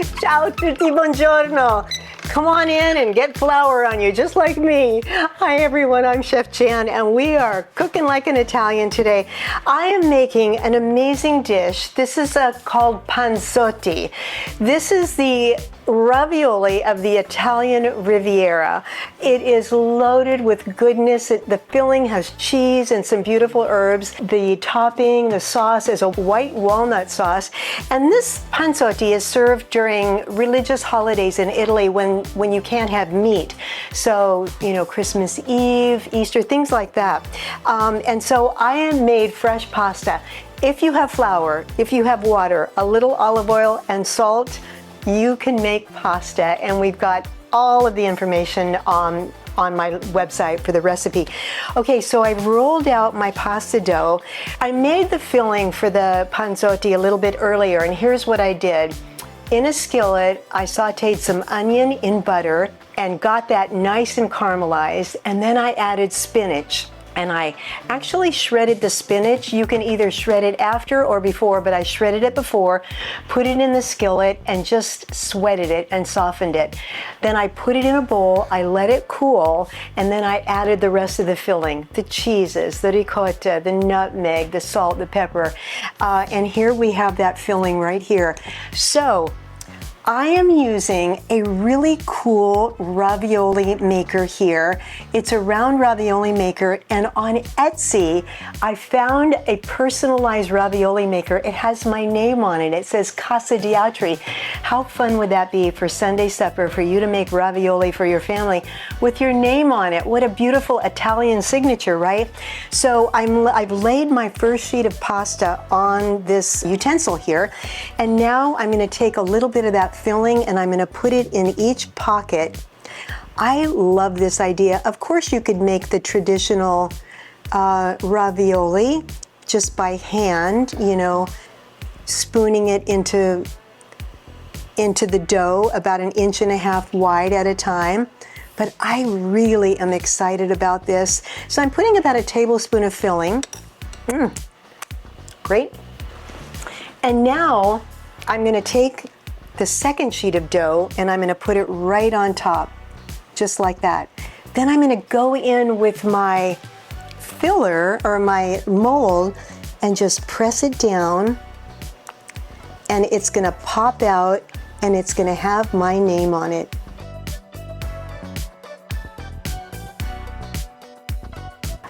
Ciao tutti, buongiorno. Come on in and get flour on you, just like me. Hi everyone, I'm Chef Jan, and we are cooking like an Italian today. I am making an amazing dish. This is called Panzotti. This is the ravioli of the Italian Riviera. It is loaded with goodness. The filling has cheese and some beautiful herbs. The topping, the sauce is a white walnut sauce. And this panzotti is served during religious holidays in Italy when you can't have meat. So, you know, Christmas Eve, Easter, things like that. And so I have made fresh pasta. If you have flour, if you have water, a little olive oil and salt, you can make pasta, and we've got all of the information on my website for the recipe. Okay, so I've rolled out my pasta dough. I made the filling for the panzotti a little bit earlier, and here's what I did. In a skillet, I sauteed some onion in butter and got that nice and caramelized, and then I added spinach. And I actually shredded the spinach. You can either shred it after or before, but I shredded it before, put it in the skillet, and just sweated it and softened it. Then I put it in a bowl, I let it cool, and then I added the rest of the filling, the cheeses, the ricotta, the nutmeg, the salt, the pepper. And here we have that filling right here. So I am using a really cool ravioli maker here. It's a round ravioli maker, and on Etsy, I found a personalized ravioli maker. It has my name on it. It says Casa di Altri. How fun would that be for Sunday supper, for you to make ravioli for your family with your name on it? What a beautiful Italian signature, right? So I've laid my first sheet of pasta on this utensil here, and now I'm going to take a little bit of that filling and I'm going to put it in each pocket. I love this idea. Of course, you could make the traditional ravioli just by hand, you know, spooning it into the dough about 1.5 inches wide at a time. But I really am excited about this. So I'm putting about a tablespoon of filling. Great. And now I'm going to take the second sheet of dough and I'm going to put it right on top, just like that. Then I'm going to go in with my filler or my mold and just press it down, and it's going to pop out and it's going to have my name on it.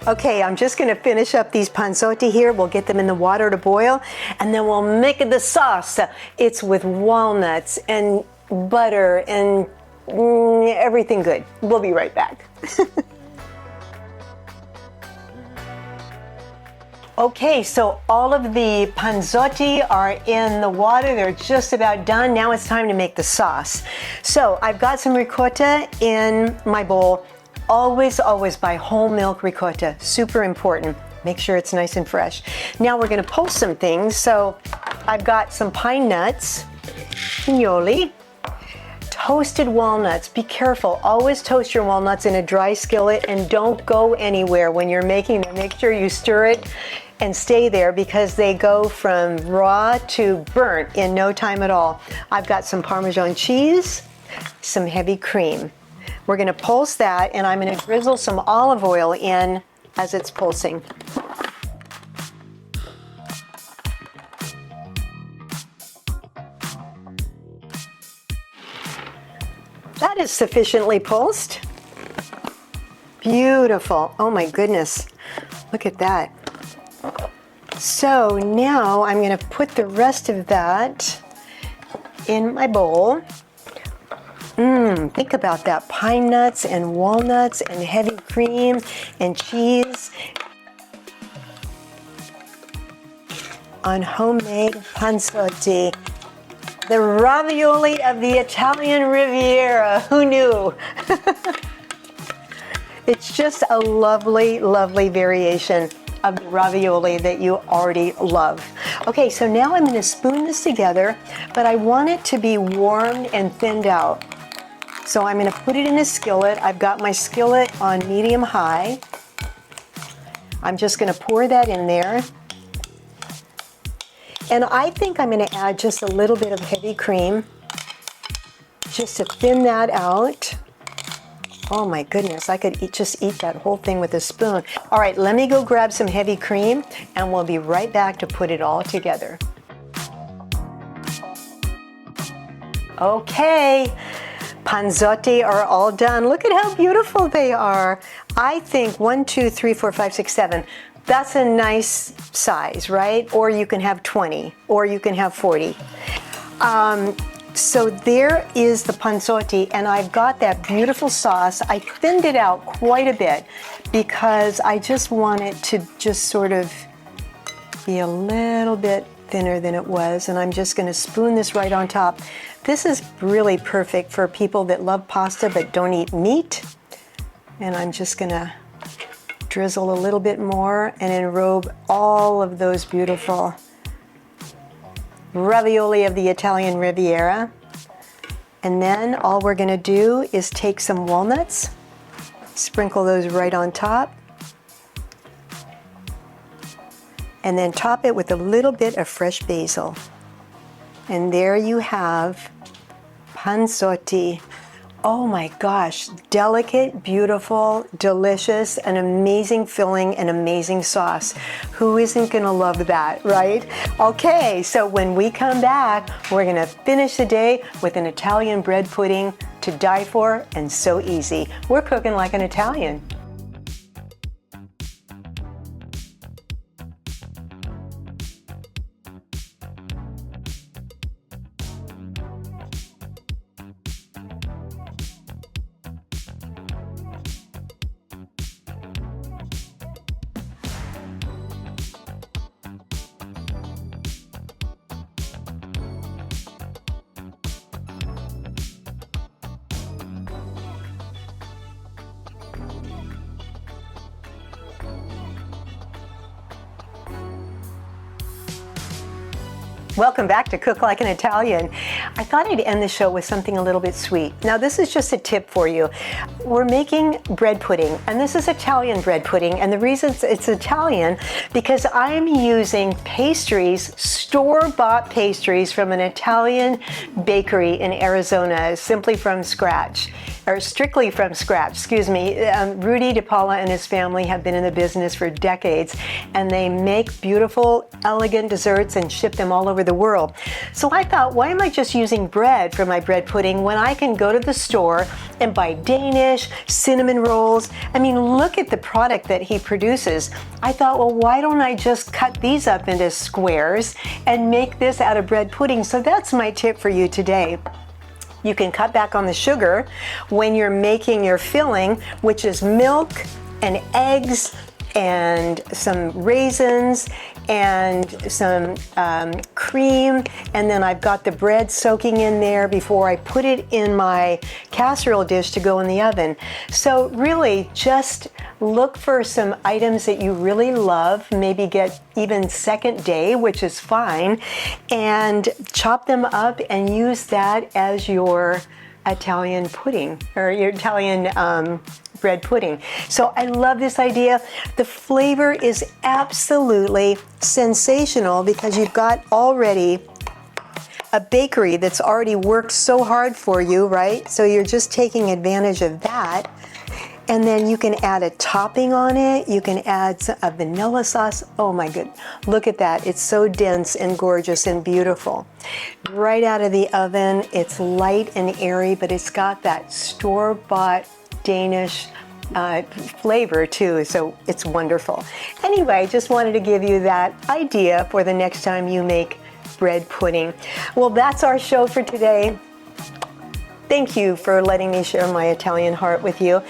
Okay, I'm just going to finish up these panzotti here. We'll get them in the water to boil, and then we'll make the sauce. It's with walnuts and butter and everything good. We'll be right back. Okay, so all of the panzotti are in the water. They're just about done. Now it's time to make the sauce. So I've got some ricotta in my bowl. Always, always buy whole milk ricotta. Super important. Make sure it's nice and fresh. Now we're going to pulse some things. So I've got some pine nuts, pignoli, toasted walnuts. Be careful. Always toast your walnuts in a dry skillet, and don't go anywhere when you're making them. Make sure you stir it and stay there, because they go from raw to burnt in no time at all. I've got some Parmesan cheese, some heavy cream. We're going to pulse that, and I'm going to drizzle some olive oil in as it's pulsing. That is sufficiently pulsed. Beautiful. Oh my goodness. Look at that. So now I'm going to put the rest of that in my bowl. Think about that. Pine nuts and walnuts and heavy cream and cheese on homemade panzotti. The ravioli of the Italian Riviera. Who knew? It's just a lovely, lovely variation of the ravioli that you already love. Okay, so now I'm going to spoon this together, but I want it to be warmed and thinned out. So I'm going to put it in a skillet. I've got my skillet on medium-high. I'm just going to pour that in there. And I think I'm going to add just a little bit of heavy cream just to thin that out. Oh my goodness, I could just eat that whole thing with a spoon. All right, let me go grab some heavy cream and we'll be right back to put it all together. Okay, Panzotti are all done. Look at how beautiful they are. I think 1, 2, 3, 4, 5, 6, 7. That's a nice size, right? Or you can have 20, or you can have 40. So there is the Panzotti, and I've got that beautiful sauce. I thinned it out quite a bit because I just want it to just sort of be a little bit thinner than it was, and I'm just going to spoon this right on top. This is really perfect for people that love pasta but don't eat meat. And I'm just going to drizzle a little bit more and enrobe all of those beautiful ravioli of the Italian Riviera. And then all we're going to do is take some walnuts, sprinkle those right on top, and then top it with a little bit of fresh basil. And there you have Panzotti. Oh my gosh, delicate, beautiful, delicious, an amazing filling, an amazing sauce. Who isn't gonna love that, right? Okay, so when we come back, we're gonna finish the day with an Italian bread pudding to die for and so easy. We're cooking like an Italian. Welcome back to Cook Like an Italian. I thought I'd end the show with something a little bit sweet. Now this is just a tip for you. We're making bread pudding, and this is Italian bread pudding, and the reason it's Italian because I'm using pastries, store-bought pastries from an Italian bakery in Arizona, simply from scratch. Or strictly from scratch, excuse me. Rudy DePaula and his family have been in the business for decades, and they make beautiful, elegant desserts and ship them all over the world. So I thought, why am I just using bread for my bread pudding when I can go to the store and buy Danish, cinnamon rolls? I mean, look at the product that he produces. I thought, well, why don't I just cut these up into squares and make this out of bread pudding? So that's my tip for you today. You can cut back on the sugar when you're making your filling, which is milk and eggs and some raisins and some cream, and then I've got the bread soaking in there before I put it in my casserole dish to go in the oven. So really just look for some items that you really love, maybe get even second day, which is fine, and chop them up and use that as your Italian pudding or your Italian bread pudding. So I love this idea. The flavor is absolutely sensational because you've got already a bakery that's already worked so hard for you, right? So you're just taking advantage of that. And then you can add a topping on it. You can add a vanilla sauce. Oh my goodness, look at that. It's so dense and gorgeous and beautiful. Right out of the oven, it's light and airy, but it's got that store-bought Danish flavor too, so it's wonderful. Anyway, just wanted to give you that idea for the next time you make bread pudding. Well, that's our show for today. Thank you for letting me share my Italian heart with you.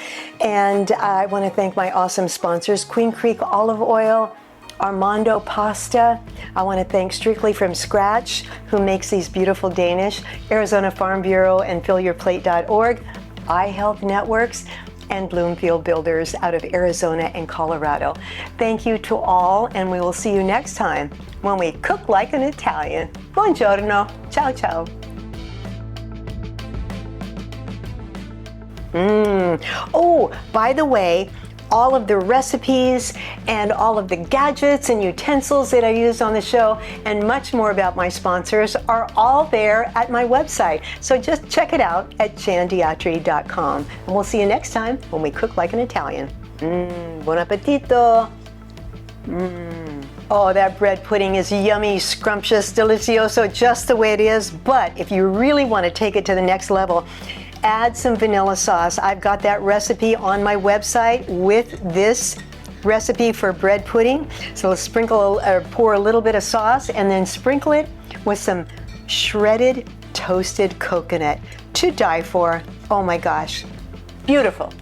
And I want to thank my awesome sponsors, Queen Creek Olive Oil, Armando Pasta. I want to thank Strictly From Scratch, who makes these beautiful Danish, Arizona Farm Bureau, and fillyourplate.org, iHealth Networks, and Bloomfield Builders out of Arizona and Colorado. Thank you to all, and we will see you next time when we cook like an Italian. Buongiorno. Ciao, ciao. Oh, by the way, all of the recipes and all of the gadgets and utensils that I use on the show and much more about my sponsors are all there at my website. So just check it out at jandiatri.com. And we'll see you next time when we cook like an Italian. Buon appetito! Oh, that bread pudding is yummy, scrumptious, delicioso, just the way it is. But if you really want to take it to the next level, add some vanilla sauce. I've got that recipe on my website with this recipe for bread pudding. So sprinkle or pour a little bit of sauce and then sprinkle it with some shredded toasted coconut to die for. Oh my gosh, beautiful.